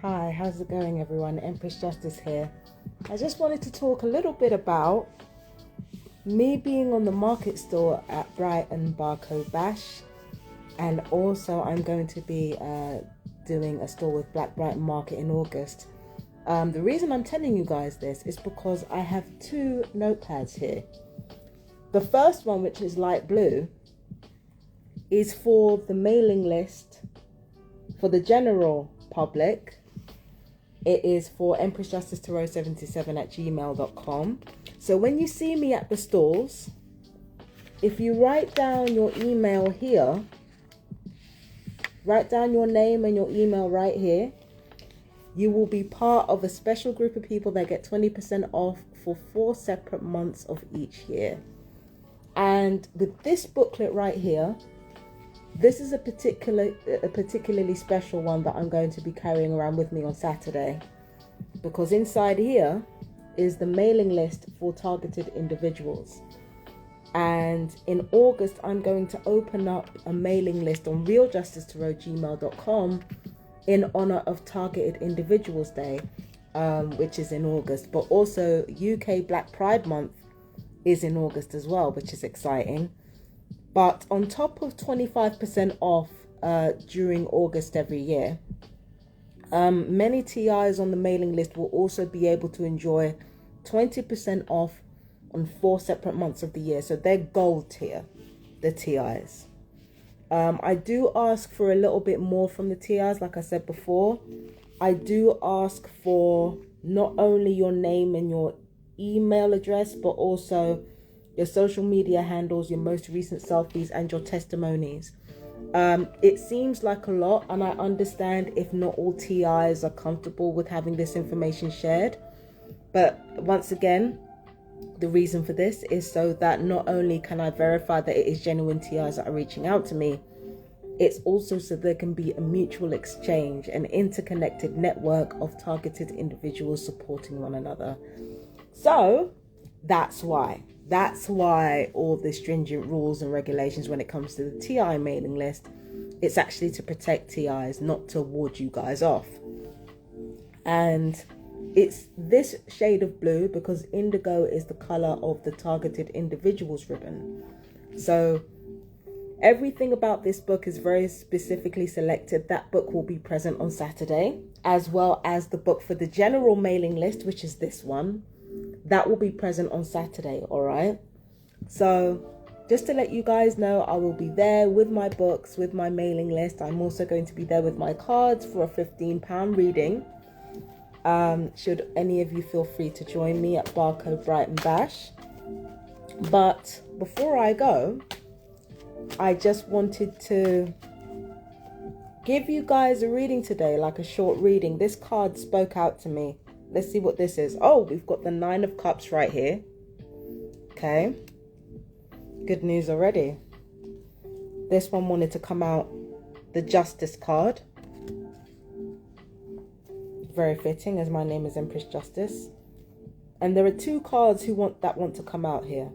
Hi, how's it going everyone? Empress Justice here. I just wanted to talk a little bit about me being on the market store at Brighton BARCO Bash, and also I'm going to be doing a store with Black Brighton Market in August. The reason I'm telling you guys this is because I have two notepads here. The first one, which is light blue, is for the mailing list for the general public. It is for empressjusticetarot77@gmail.com. So when you see me at the stores, if you write down your email here, write down your name and your email right here, you will be part of a special group of people that get 20% off for 4 separate months of each year. And with this booklet right here, this is a particularly special one that I'm going to be carrying around with me on Saturday, because inside here is the mailing list for targeted individuals. And in August, I'm going to open up a mailing list on realjusticetarot@gmail.com in honor of Targeted Individuals Day, which is in August. But also UK Black Pride Month is in August as well, which is exciting. But on top of 25% off during August every year, many TIs on the mailing list will also be able to enjoy 20% off on 4 separate months of the year. So they're gold tier, the TIs. I do ask for a little bit more from the TIs, like I said before. I do ask for not only your name and your email address, but also your social media handles, your most recent selfies, and your testimonies. It seems like a lot, and I understand if not all TIs are comfortable with having this information shared. But once again, the reason for this is so that not only can I verify that it is genuine TIs that are reaching out to me, it's also so there can be a mutual exchange, an interconnected network of targeted individuals supporting one another. So that's why all the stringent rules and regulations when it comes to the TI mailing list. It's actually to protect TIs, not to ward you guys off. And it's this shade of blue because indigo is the color of the targeted individuals ribbon. So everything about this book is very specifically selected. That book will be present on Saturday, as well as the book for the general mailing list, which is this one. That will be present on Saturday, all right? So just to let you guys know, I will be there with my books, with my mailing list. I'm also going to be there with my cards for a £15 reading. Should any of you feel free to join me at BARCO Brighton Bash. But before I go, I just wanted to give you guys a reading today, like a short reading. This card spoke out to me. Let's see what this is. Oh, we've got the 9 of Cups right here. Okay. Good news already. This one wanted to come out, the Justice card. Very fitting, as my name is Empress Justice. And there are 2 cards that want to come out here.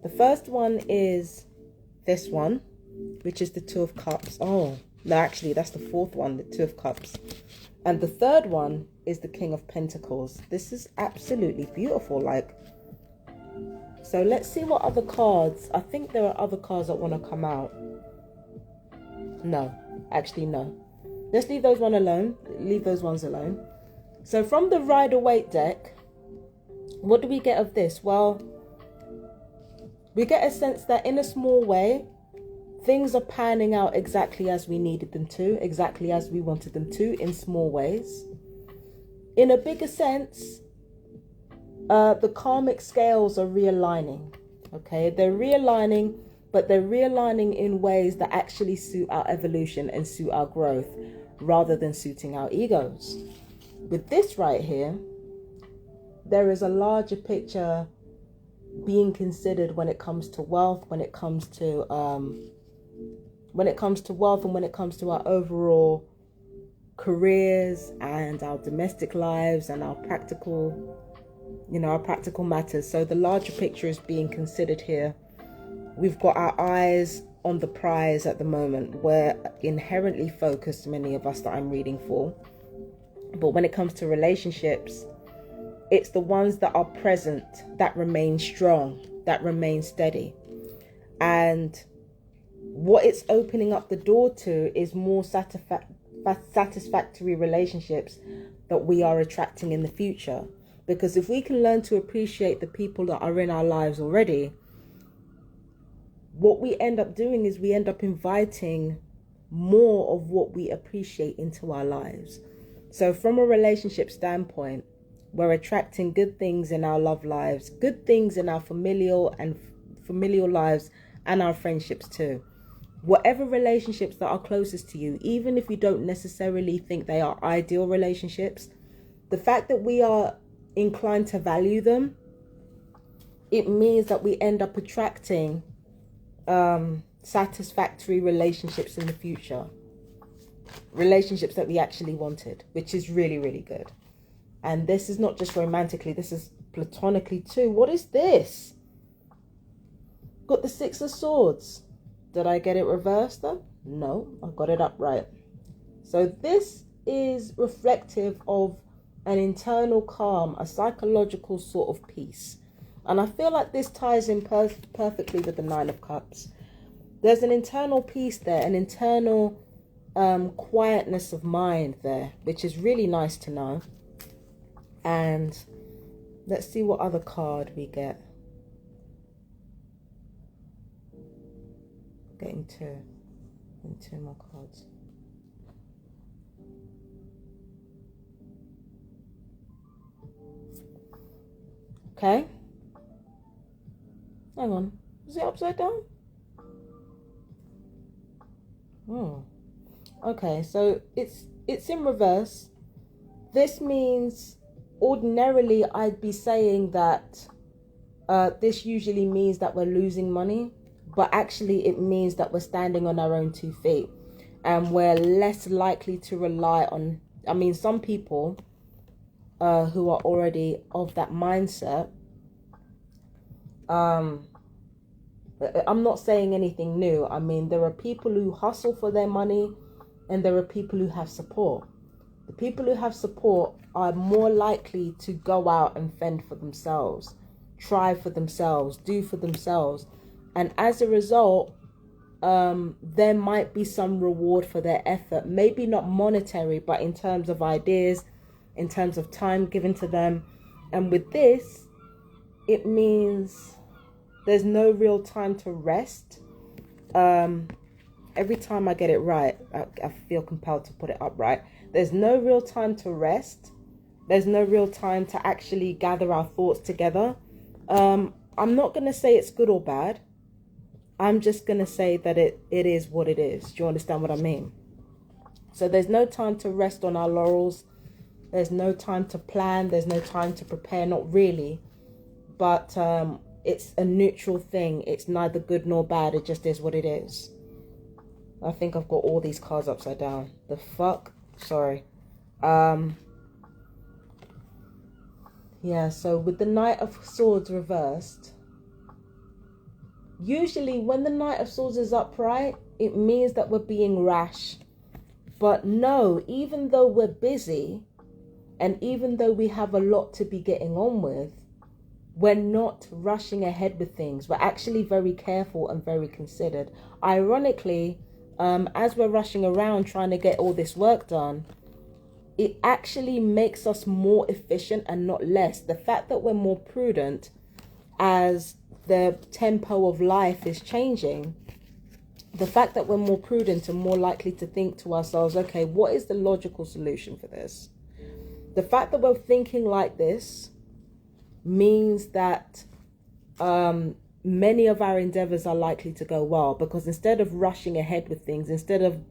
The first one is this one, which is the 2 of Cups. Oh, no, actually, that's the 4th one, the 2 of Cups. And the 3rd one is the King of Pentacles. This is absolutely beautiful. So let's see what other cards. I think there are other cards that want to come out. No, actually, no. Let's leave those ones alone. Leave those ones alone. So from the Rider-Waite deck, what do we get of this? Well, we get a sense that in a small way, things are panning out exactly as we needed them to, exactly as we wanted them to, in small ways. In a bigger sense, the karmic scales are realigning. Okay, they're realigning, but they're realigning in ways that actually suit our evolution and suit our growth, rather than suiting our egos. With this right here, there is a larger picture being considered when it comes to wealth, when it comes to wealth, and when it comes to our overall careers and our domestic lives and our practical matters. So the larger picture is being considered here. We've got our eyes on the prize at the moment. We're inherently focused, many of us that I'm reading for, But when it comes to relationships, it's the ones that are present, that remain strong, that remain steady. And what it's opening up the door to is more satisfactory relationships that we are attracting in the future. Because if we can learn to appreciate the people that are in our lives already, what we end up doing is we end up inviting more of what we appreciate into our lives. So from a relationship standpoint, we're attracting good things in our love lives, good things in our familial lives, and our friendships too. Whatever relationships that are closest to you, even if you don't necessarily think they are ideal relationships, the fact that we are inclined to value them, it means that we end up attracting satisfactory relationships in the future. Relationships that we actually wanted, which is really, really good. And this is not just romantically, this is platonically too. What is this? Got the Six of Swords. Did I get it reversed then? No, I got it upright. So this is reflective of an internal calm, a psychological sort of peace. And I feel like this ties in perfectly with the Nine of Cups. There's an internal peace there, an internal quietness of mind there, which is really nice to know. And let's see what other card we get. Getting two more cards. Okay. Hang on. Is it upside down? Okay, so it's in reverse. This means ordinarily I'd be saying that this usually means that we're losing money, but actually it means that we're standing on our own 2 feet and we're less likely to rely on, some people who are already of that mindset. I'm not saying anything new. There are people who hustle for their money and there are people who have support. The people who have support are more likely to go out and fend for themselves, try for themselves, do for themselves. And as a result, there might be some reward for their effort. Maybe not monetary, but in terms of ideas, in terms of time given to them. And with this, it means there's no real time to rest. Every time I get it right, I feel compelled to put it up right. There's no real time to rest. There's no real time to actually gather our thoughts together. I'm not going to say it's good or bad. I'm just going to say that it is what it is. Do you understand what I mean? So there's no time to rest on our laurels. There's no time to plan. There's no time to prepare. Not really. But it's a neutral thing. It's neither good nor bad. It just is what it is. I think I've got all these cards upside down. The fuck? Sorry. Yeah, so with the Knight of Swords reversed, usually when the Knight of Swords is upright, it means that we're being rash. But no, even though we're busy, and even though we have a lot to be getting on with, we're not rushing ahead with things. We're actually very careful and very considered. Ironically, as we're rushing around trying to get all this work done, it actually makes us more efficient and not less. The fact that we're more prudent as the tempo of life is changing, the fact that we're more prudent and more likely to think to ourselves, okay, what is the logical solution for this? The fact that we're thinking like this means that many of our endeavors are likely to go well, because instead of rushing ahead with things, instead of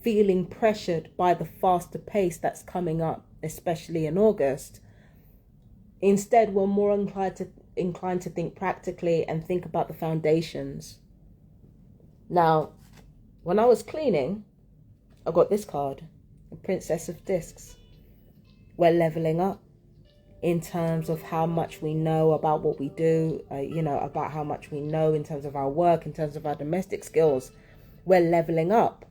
feeling pressured by the faster pace that's coming up, especially in August, instead we're more inclined to think practically and think about the foundations. Now, when I was cleaning, I got this card, the Princess of Discs. We're leveling up in terms of how much we know about what we do, about how much we know in terms of our work, in terms of our domestic skills. We're leveling up.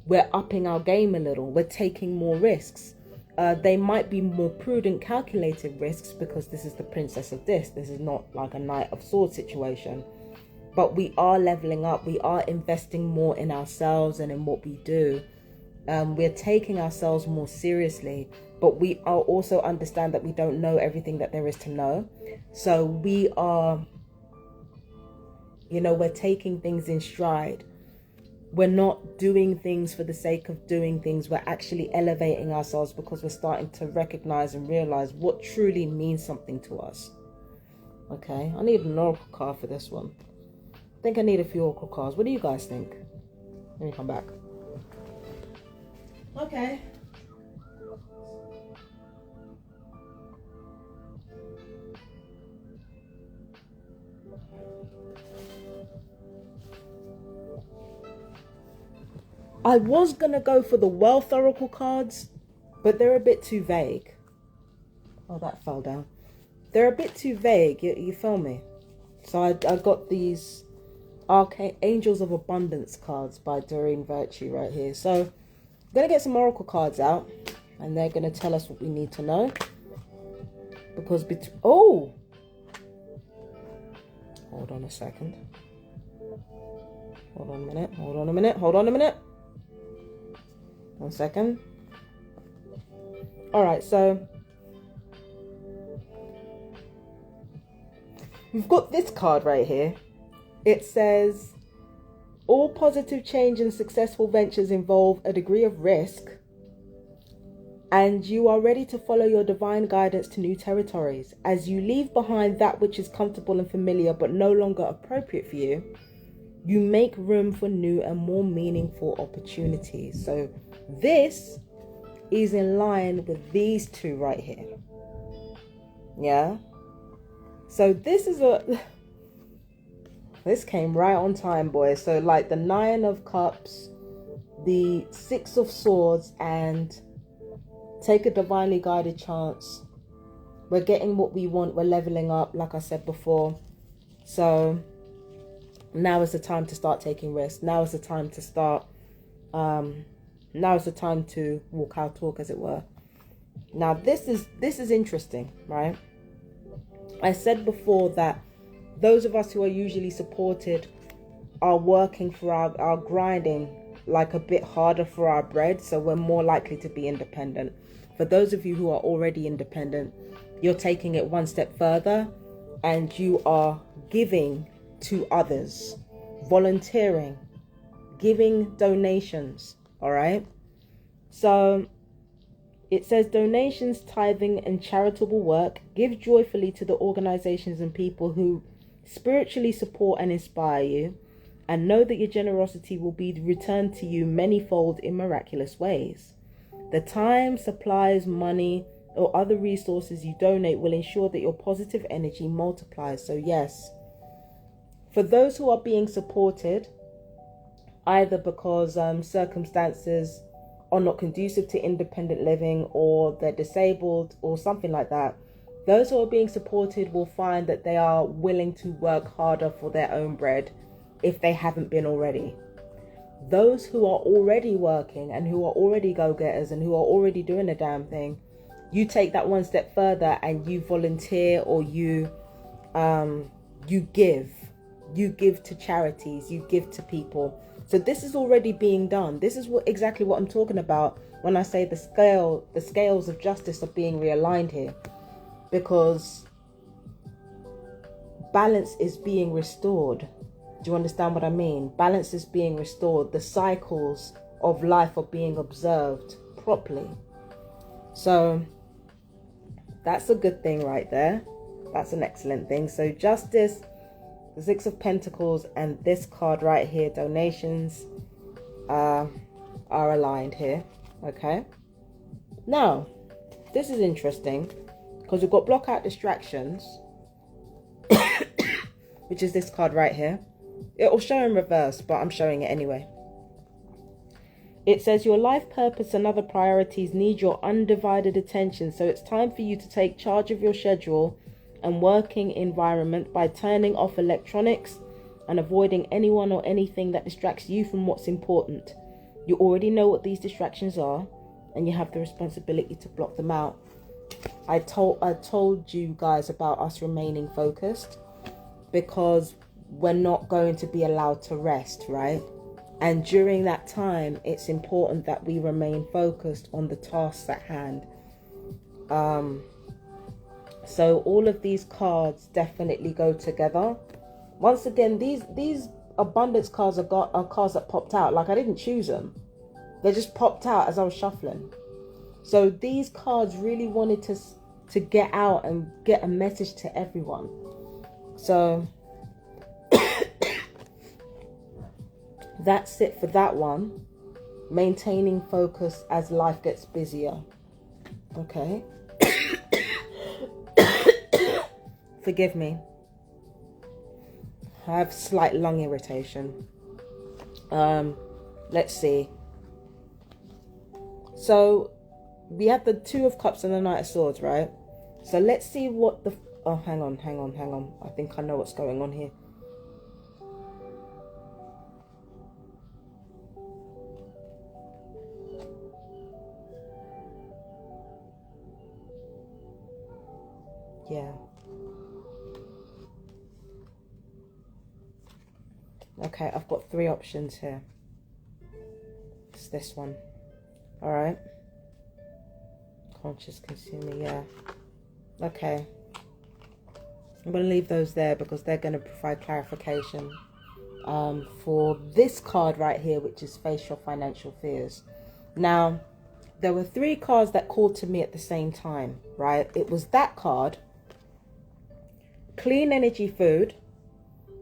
We're upping our game a little. We're taking more risks. They might be more prudent, calculated risks because this is the princess of this. This is not like a Knight of Swords situation. But we are leveling up. We are investing more in ourselves and in what we do. We're taking ourselves more seriously. But we are also understand that we don't know everything that there is to know. So we are, we're taking things in stride. We're not doing things for the sake of doing things. We're actually elevating ourselves because we're starting to recognize and realize what truly means something to us. Okay, I need an oracle card for this one. I think I need a few oracle cards. What do you guys think? Let me come back. Okay. I was going to go for the wealth oracle cards, but they're a bit too vague. Oh, that fell down. They're a bit too vague, you feel me? So I got these Angels of Abundance cards by Doreen Virtue right here. So I'm going to get some oracle cards out, and they're going to tell us what we need to know. Because, hold on a second. Hold on a minute. 1 second. All right, so we've got this card right here. It says, all positive change and successful ventures involve a degree of risk, and you are ready to follow your divine guidance to new territories. As you leave behind that which is comfortable and familiar but no longer appropriate for you, you make room for new and more meaningful opportunities. So this is in line with these two right here. Yeah. So this came right on time, boys. So like the 9 of Cups, the 6 of Swords, and take a divinely guided chance. We're getting what we want. We're leveling up, like I said before. So now is the time to start taking risks. Now is the time to start. Now is the time to walk our talk, as it were. Now this is interesting, right? I said before that those of us who are usually supported are working for our grinding like a bit harder for our bread, so we're more likely to be independent. For those of you who are already independent, you're taking it one step further, and you are giving to others, volunteering, giving donations. All right. So it says donations, tithing, and charitable work. Give joyfully to the organizations and people who spiritually support and inspire you, and know that your generosity will be returned to you manyfold in miraculous ways. The time, supplies, money, or other resources you donate will ensure that your positive energy multiplies. So yes, for those who are being supported, either because circumstances are not conducive to independent living, or they're disabled or something like that, those who are being supported will find that they are willing to work harder for their own bread if they haven't been already. Those who are already working and who are already go-getters and who are already doing a damn thing, you take that one step further and you volunteer, or you give to charities, you give to people. So this is already being done. This is exactly what I'm talking about when I say the scales of justice are being realigned here, because balance is being restored. Do you understand what I mean? Balance is being restored. The cycles of life are being observed properly. So that's a good thing right there. That's an excellent thing. So justice, the 6 of Pentacles, and this card right here, donations, are aligned here. Okay. Now, this is interesting because we've got block out distractions, which is this card right here. It will show in reverse, but I'm showing it anyway. It says your life purpose and other priorities need your undivided attention. So it's time for you to take charge of your schedule and working environment by turning off electronics and avoiding anyone or anything that distracts you from what's important. You already know what these distractions are, and you have the responsibility to block them out. I told you guys about us remaining focused, because we're not going to be allowed to rest, right? And during that time, it's important that we remain focused on the tasks at hand. So all of these cards definitely go together. Once again, these abundance cards are cards that popped out. Like, I didn't choose them. They just popped out as I was shuffling. So these cards really wanted to get out and get a message to everyone. So that's it for that one. Maintaining focus as life gets busier. Okay. Forgive me. I have slight lung irritation. Let's see. So we have the Two of Cups and the Knight of Swords, right? So let's see what the... Oh, hang on. I think I know what's going on here. Yeah. Okay, I've got 3 options here. It's this one. All right. Conscious consumer, yeah. Okay. I'm going to leave those there because they're going to provide clarification for this card right here, which is Face Your Financial Fears. Now, there were 3 cards that called to me at the same time, right? It was that card, Clean Energy Food,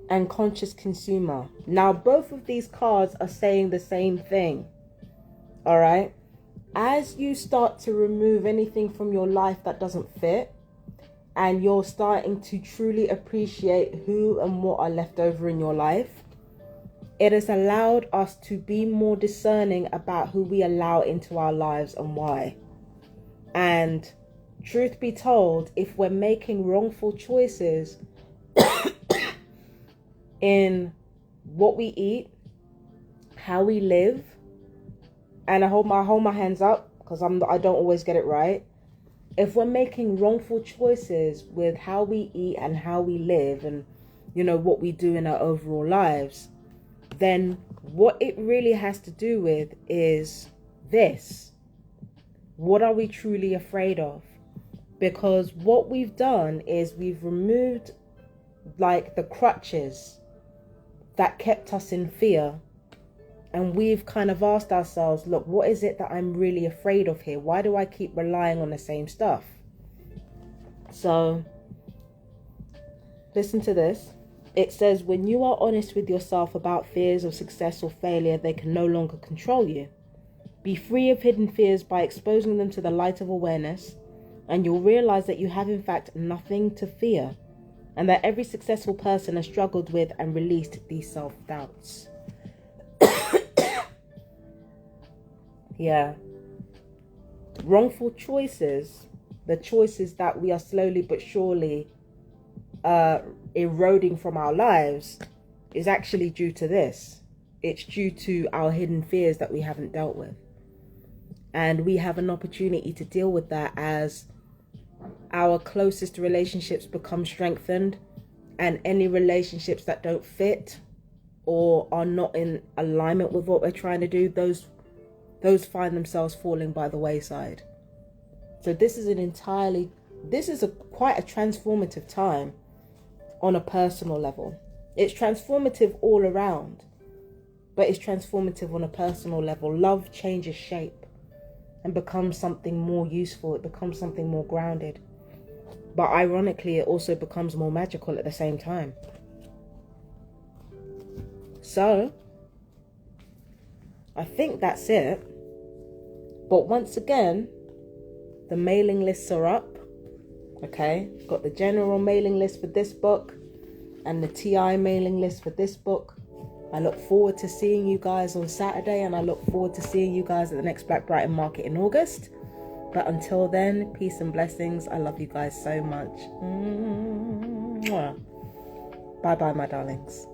and Conscious Consumer. Now, both of these cards are saying the same thing. All right. As you start to remove anything from your life that doesn't fit, and you're starting to truly appreciate who and what are left over in your life, it has allowed us to be more discerning about who we allow into our lives and why. And truth be told, if we're making wrongful choices in what we eat, how we live, and I hold my hands up because I don't always get it right. If we're making wrongful choices with how we eat and how we live, and what we do in our overall lives, then what it really has to do with is this: what are we truly afraid of? Because what we've done is we've removed like the crutches that kept us in fear, and we've kind of asked ourselves, look, what is it that I'm really afraid of here? Why do I keep relying on the same stuff? So listen to this. It says, when you are honest with yourself about fears of success or failure, they can no longer control you. Be free of hidden fears by exposing them to the light of awareness, and you'll realize that you have in fact nothing to fear, and that every successful person has struggled with and released these self-doubts. Yeah. Wrongful choices, the choices that we are slowly but surely eroding from our lives, is actually due to this. It's due to our hidden fears that we haven't dealt with. And we have an opportunity to deal with that as our closest relationships become strengthened, and any relationships that don't fit or are not in alignment with what we're trying to do, those find themselves falling by the wayside. So this is quite a transformative time on a personal level. It's transformative all around, but it's transformative on a personal level. Love changes shape and becomes something more useful. It becomes something more grounded. But ironically, it also becomes more magical at the same time. So I think that's it. But once again, the mailing lists are up. Okay, got the general mailing list for this book and the TI mailing list for this book. I look forward to seeing you guys on Saturday, and I look forward to seeing you guys at the next Black Brighton Market in August. But until then, peace and blessings. I love you guys so much. Bye bye, my darlings.